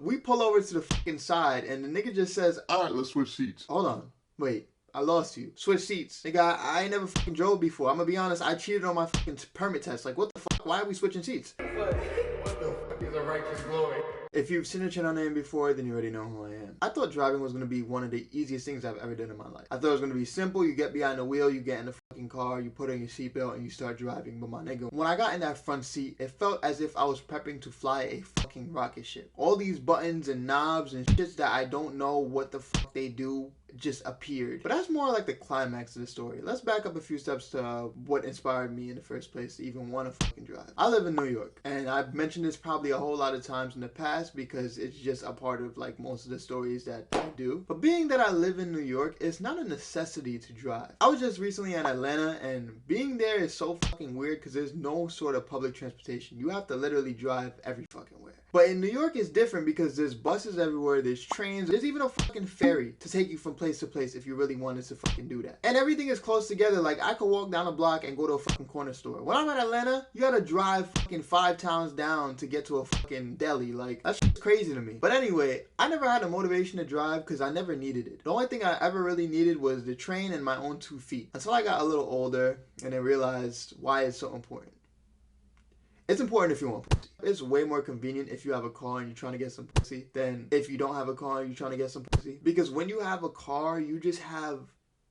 we pull over to the fucking side and the nigga just says, alright, let's switch seats. Hold on. Wait. I lost you. Switch seats. Nigga, I ain't never fucking drove before. I'm gonna be honest, I cheated on my fucking permit test. Like, what the fuck? Why are we switching seats? What the fuck is a righteous glory? If you've seen a channel name before, then you already know who I am. I thought driving was going to be one of the easiest things I've ever done in my life. I thought it was going to be simple. You get behind the wheel, you get in the fucking car, you put on your seatbelt, and you start driving. But my nigga, when I got in that front seat, it felt as if I was prepping to fly a fucking rocket ship. All these buttons and knobs and shits that I don't know what the fuck they do just appeared. But that's more like the climax of the story. Let's back up a few steps to what inspired me in the first place to even want to fucking drive. I live in New York, and I've mentioned this probably a whole lot of times in the past because it's just a part of like most of the stories that I do. But being that I live in New York, it's not a necessity to drive. I was just recently in Atlanta, and being there is so fucking weird because there's no sort of public transportation. You have to literally drive every fucking where. But in New York it's different because there's buses everywhere, there's trains, there's even a fucking ferry to take you from place to place if you really wanted to fucking do that. And everything is close together. Like, I could walk down a block and go to a fucking corner store. When I'm in Atlanta, you gotta drive fucking 5 towns down to get to a fucking deli. Like, that's just crazy to me. But anyway, I never had a motivation to drive because I never needed it. The only thing I ever really needed was the train and my own 2 feet. Until I got a little older and then realized why it's so important. It's important if you want pussy. It's way more convenient if you have a car and you're trying to get some pussy than if you don't have a car and you're trying to get some pussy. Because when you have a car, you just have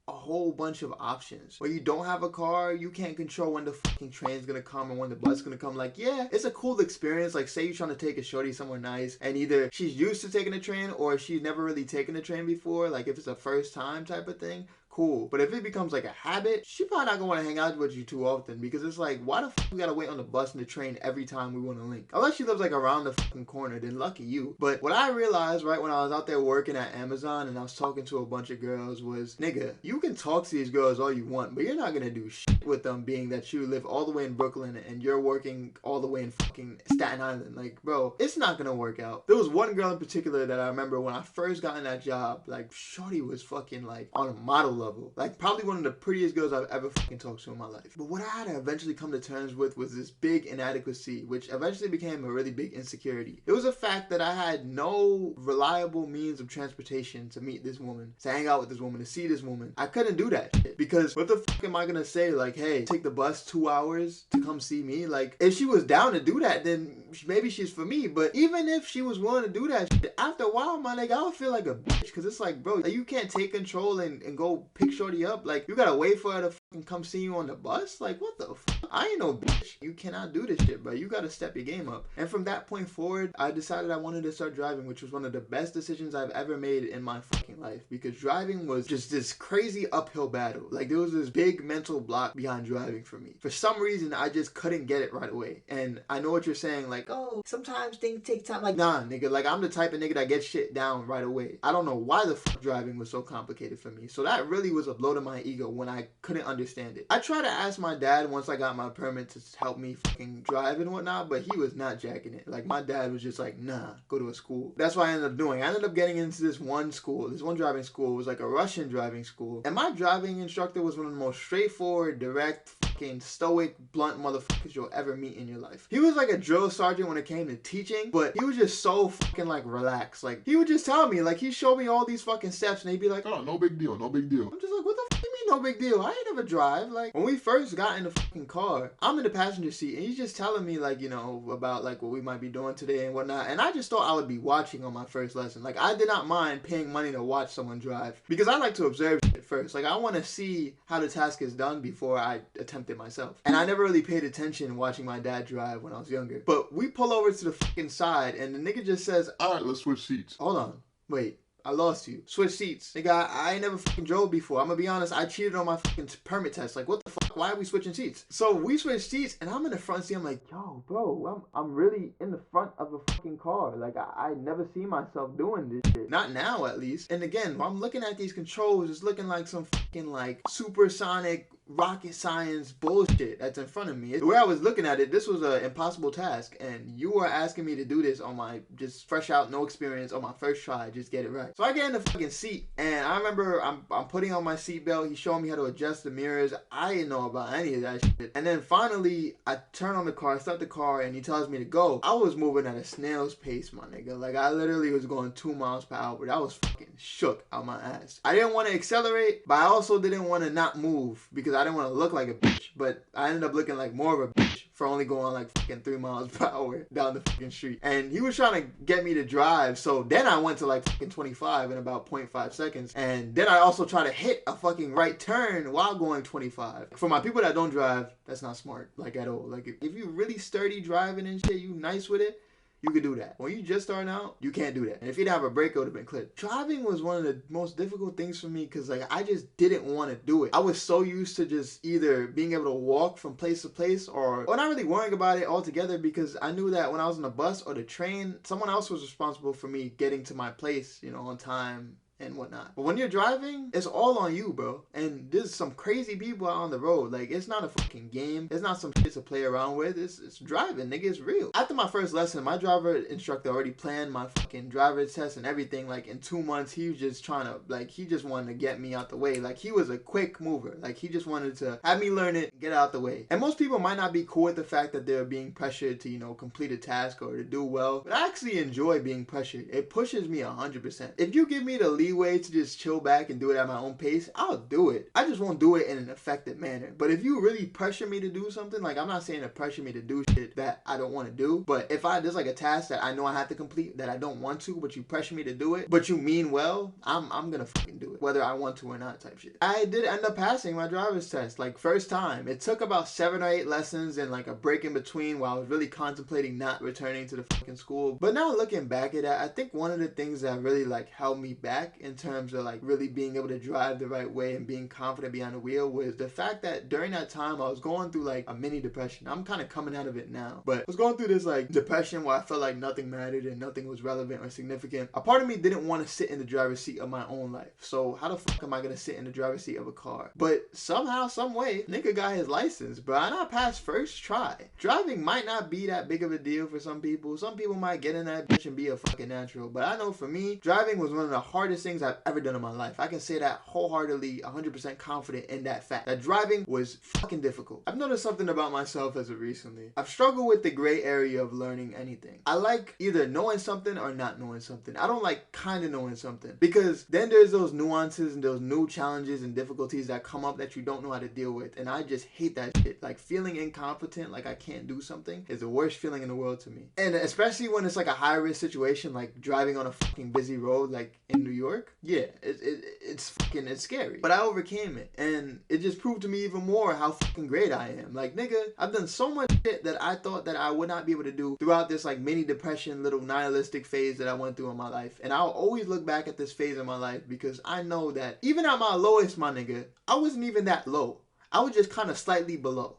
a whole bunch of options. When you don't have a car, you can't control when the fucking train's gonna come or when the bus is gonna come. Like, yeah, it's a cool experience. Like, say you're trying to take a shorty somewhere nice and either she's used to taking a train or she's never really taken a train before. Like, if it's a first time type of thing, cool. But if it becomes like a habit, she probably not gonna want to hang out with you too often because it's like, why the fuck we gotta wait on the bus and the train every time we want to link? Unless she lives like around the fucking corner, then lucky you. But what I realized right when I was out there working at Amazon and I was talking to a bunch of girls was, nigga, you can talk to these girls all you want, but you're not gonna do shit with them being that you live all the way in Brooklyn and you're working all the way in fucking Staten Island. Like, bro, it's not gonna work out. There was one girl in particular that I remember when I first got in that job, like, shorty was fucking like on a model level. Like, probably one of the prettiest girls I've ever fucking talked to in my life. But what I had to eventually come to terms with was this big inadequacy, which eventually became a really big insecurity. It was a fact that I had no reliable means of transportation to meet this woman, to hang out with this woman, to see this woman. I couldn't do that shit because what the fuck am I gonna say? Like, hey, take the bus 2 hours to come see me? Like, if she was down to do that, then maybe she's for me. But even if she was willing to do that shit, after a while, my nigga, I would feel like a bitch because it's like, bro, you can't take control and go pick shorty up. Like, you gotta wait for her to fucking come see you on the bus. Like, what the fuck? I ain't no bitch. You cannot do this shit, bro. You gotta step your game up. And from that point forward, I decided I wanted to start driving, which was one of the best decisions I've ever made in my fucking life because driving was just this crazy uphill battle. Like, there was this big mental block behind driving for me. For some reason, I just couldn't get it right away. And I know what you're saying, like, oh, sometimes things take time. Like, nah, nigga, like, I'm the type of nigga that gets shit down right away. I don't know why the fuck driving was so complicated for me. So that really was a blow to my ego when I couldn't understand it. I tried to ask my dad once I got my permit to help me fucking drive and whatnot, but he was not jacking it. Like, my dad was just like, nah, go to a school. That's what I ended up doing. I ended up getting into this one school. This one driving school. It was like a Russian driving school. And my driving instructor was one of the most straightforward, direct, fucking stoic, blunt motherfuckers you'll ever meet in your life. He was like a drill sergeant when it came to teaching, but he was just so fucking like relaxed. Like, he would just tell me, like, he showed me all these fucking steps and he'd be like, oh, no big deal, no big deal. I'm just like, what the fuck do you mean no big deal? I ain't never drive. Like, when we first got in the fucking car, I'm in the passenger seat and he's just telling me, like, you know, about like what we might be doing today and whatnot. And I just thought I would be watching on my first lesson. Like, I did not mind paying money to watch someone drive because I like to observe shit first. Like, I want to see how the task is done before I attempt it myself. And I never really paid attention watching my dad drive when I was younger. But we pull over to the fucking side and the nigga just says, alright, let's switch seats. Hold on. Wait. I lost you. Switch seats. Nigga, I ain't never fucking drove before. I'm gonna be honest, I cheated on my fucking permit test. Like, what the fuck? Why are we switching seats? So we switched seats and I'm in the front seat. I'm like, yo, bro, I'm really in the front of a fucking car. Like, I never see myself doing this shit. Not now, at least. And again, I'm looking at these controls, it's looking like some fucking like supersonic rocket science bullshit that's in front of me. The way I was looking at it, this was an impossible task, and you were asking me to do this on my just fresh out, no experience, on my first try, just get it right. So I get in the fucking seat, and I remember I'm putting on my seatbelt. He's showing me how to adjust the mirrors. I didn't know about any of that shit. And then finally, I turn on the car, start the car, and he tells me to go. I was moving at a snail's pace, my nigga. Like, I literally was going 2 miles per hour. I was fucking shook out my ass. I didn't want to accelerate, but I also didn't want to not move because I didn't want to look like a bitch. But I ended up looking like more of a bitch for only going like fucking 3 miles per hour down the fucking street. And he was trying to get me to drive, so then I went to like fucking 25 in about 0.5 seconds. And then I also tried to hit a fucking right turn while going 25. For my people that don't drive, that's not smart, like at all. Like if you really sturdy driving and shit, you nice with it, you could do that. When you just starting out, you can't do that. And if you didn't have a brake, it would have been clipped. Driving was one of the most difficult things for me because like I just didn't want to do it. I was so used to just either being able to walk from place to place or not really worrying about it altogether because I knew that when I was on the bus or the train, someone else was responsible for me getting to my place, you know, on time and whatnot. But when you're driving, it's all on you, bro. And there's some crazy people out on the road. Like, it's not a fucking game. It's not some shit to play around with. It's driving, nigga. It's real. After my first lesson, my driver instructor already planned my fucking driver's test and everything. Like, in 2 months, he was just trying to, like, he just wanted to get me out the way. Like, he was a quick mover. Like, he just wanted to have me learn it, get out the way. And most people might not be cool with the fact that they're being pressured to, you know, complete a task or to do well. But I actually enjoy being pressured. It pushes me 100%. If you give me the leeway to just chill back and do it at my own pace, I'll do it. I just won't do it in an effective manner. But if you really pressure me to do something, like I'm not saying to pressure me to do shit that I don't want to do, but if there's like a task that I know I have to complete that I don't want to, but you pressure me to do it, but you mean well, I'm gonna fucking do it, whether I want to or not type shit. I did end up passing my driver's test, like first time. It took about 7 or 8 lessons and like a break in between while I was really contemplating not returning to the fucking school. But now looking back at that, I think one of the things that really like held me back in terms of like really being able to drive the right way and being confident behind the wheel was the fact that during that time I was going through like a mini depression. I'm kind of coming out of it now, but I was going through this like depression where I felt like nothing mattered and nothing was relevant or significant. A part of me didn't want to sit in the driver's seat of my own life. So how the fuck am I gonna sit in the driver's seat of a car? But somehow, some way, nigga got his license, but I not passed first try. Driving might not be that big of a deal for some people. Some people might get in that bitch and be a fucking natural, but I know for me, driving was one of the hardest things I've ever done in my life. I can say that wholeheartedly, 100% confident in that fact. That driving was fucking difficult. I've noticed something about myself as of recently. I've struggled with the gray area of learning anything. I like either knowing something or not knowing something. I don't like kind of knowing something because then there's those nuances and those new challenges and difficulties that come up that you don't know how to deal with, and I just hate that shit. Like feeling incompetent, like I can't do something, is the worst feeling in the world to me. And especially when it's like a high risk situation, like driving on a fucking busy road, like in New York. Yeah, it's scary. But I overcame it, and it just proved to me even more how fucking great I am. Like, nigga, I've done so much shit that I thought that I would not be able to do throughout this like mini depression, little nihilistic phase that I went through in my life. And I'll always look back at this phase of my life because I know that even at my lowest, my nigga, I wasn't even that low. I was just kind of slightly below.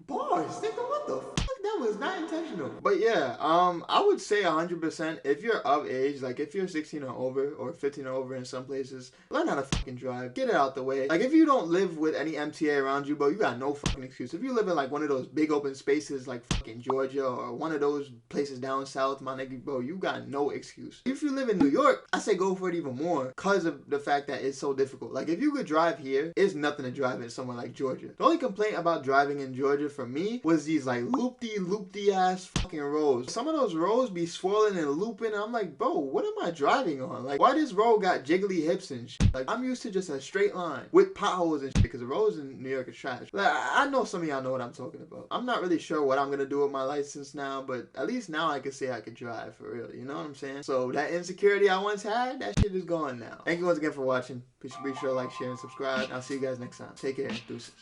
Bars, nigga, what the fuck? That was not intentional. But yeah, I would say 100% if you're of age, like if you're 16 or over or 15 or over in some places, learn how to fucking drive. Get it out the way. Like if you don't live with any MTA around you, bro, you got no fucking excuse. If you live in like one of those big open spaces like fucking Georgia or one of those places down south, my nigga, bro, you got no excuse. If you live in New York, I say go for it even more because of the fact that it's so difficult. Like if you could drive here, it's nothing to drive in somewhere like Georgia. The only complaint about driving in Georgia for me was these like loopy ass fucking roads. Some of those roads be swirling and looping, and I'm like, bro, what am I driving on? Like, why this road got jiggly hips and shit? Like, I'm used to just a straight line with potholes and shit because the roads in New York are trash. Like, I know some of y'all know what I'm talking about. I'm not really sure what I'm gonna do with my license now, but at least now I can say I can drive for real. You know what I'm saying? So that insecurity I once had, that shit is gone now. Thank you once again for watching. Be sure to like, share, and subscribe. I'll see you guys next time. Take care. Deuces.